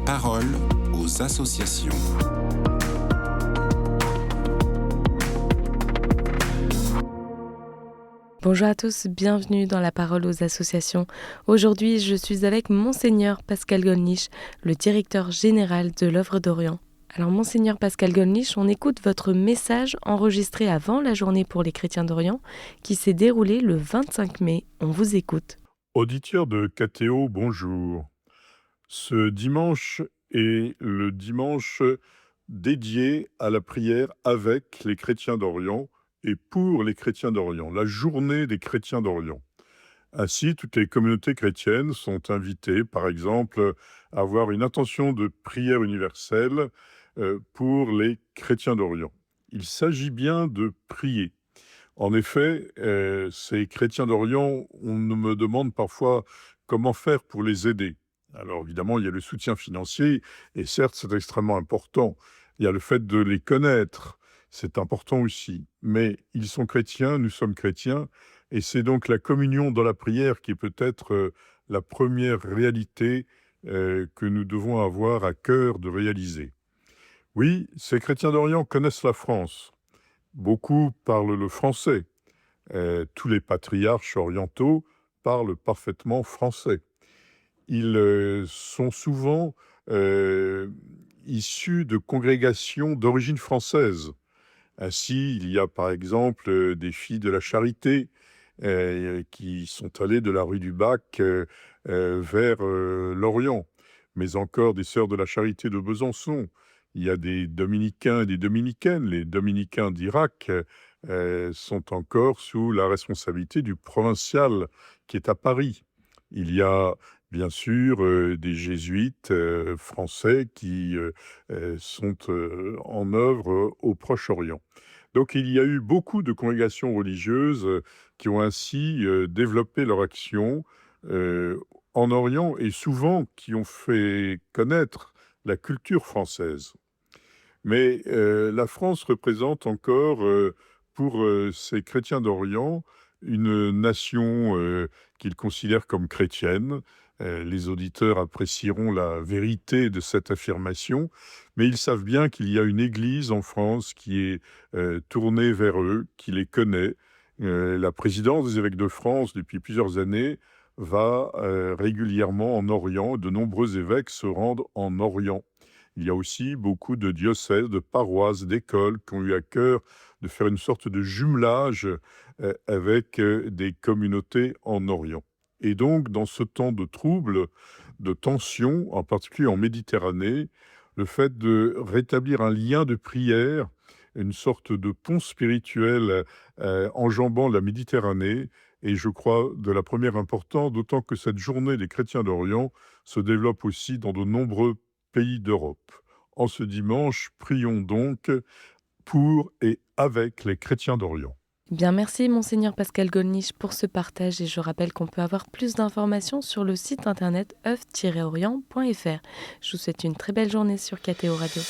parole aux associations. Bonjour à tous, bienvenue dans la parole aux associations. Aujourd'hui, je suis avec Monseigneur Pascal Gollnisch, le directeur général de l'Œuvre d'Orient. Alors Monseigneur Pascal Gollnisch, on écoute votre message enregistré avant la journée pour les chrétiens d'Orient qui s'est déroulé le 25 mai. On vous écoute. Auditeurs de KTO, bonjour. Ce dimanche est le dimanche dédié à la prière avec les chrétiens d'Orient et pour les chrétiens d'Orient, la journée des chrétiens d'Orient. Ainsi, toutes les communautés chrétiennes sont invitées, par exemple, à avoir une intention de prière universelle pour les chrétiens d'Orient. Il s'agit bien de prier. En effet, ces chrétiens d'Orient, on me demande parfois comment faire pour les aider. Alors évidemment, il y a le soutien financier, et certes, c'est extrêmement important. Il y a le fait de les connaître, c'est important aussi. Mais ils sont chrétiens, nous sommes chrétiens, et c'est donc la communion dans la prière qui est peut-être la première réalité que nous devons avoir à cœur de réaliser. Oui, ces chrétiens d'Orient connaissent la France. Beaucoup parlent le français. Tous les patriarches orientaux parlent parfaitement français. Ils sont souvent issus de congrégations d'origine française. Ainsi, il y a par exemple des filles de la Charité qui sont allées de la rue du Bac vers l'Orient, mais encore des Sœurs de la Charité de Besançon. Il y a des dominicains et des dominicaines. Les dominicains d'Irak sont encore sous la responsabilité du provincial qui est à Paris. Il y a bien sûr des jésuites français qui sont en œuvre au Proche-Orient. Donc il y a eu beaucoup de congrégations religieuses qui ont ainsi développé leur action en Orient et souvent qui ont fait connaître la culture française. Mais la France représente encore, pour ces chrétiens d'Orient, une nation qu'ils considèrent comme chrétienne. Les auditeurs apprécieront la vérité de cette affirmation, mais ils savent bien qu'il y a une église en France qui est tournée vers eux, qui les connaît. La présidence des évêques de France, depuis plusieurs années, va régulièrement en Orient. De nombreux évêques se rendent en Orient. Il y a aussi beaucoup de diocèses, de paroisses, d'écoles qui ont eu à cœur de faire une sorte de jumelage avec des communautés en Orient. Et donc, dans ce temps de troubles, de tensions, en particulier en Méditerranée, le fait de rétablir un lien de prière, une sorte de pont spirituel enjambant la Méditerranée, est, je crois, de la première importance, d'autant que cette journée des chrétiens d'Orient se développe aussi dans de nombreux pays d'Europe. En ce dimanche, prions donc pour et avec les chrétiens d'Orient. Bien, merci Monseigneur Pascal Gollnisch pour ce partage et je rappelle qu'on peut avoir plus d'informations sur le site internet oeuvre-orient.fr. Je vous souhaite une très belle journée sur KTO Radio.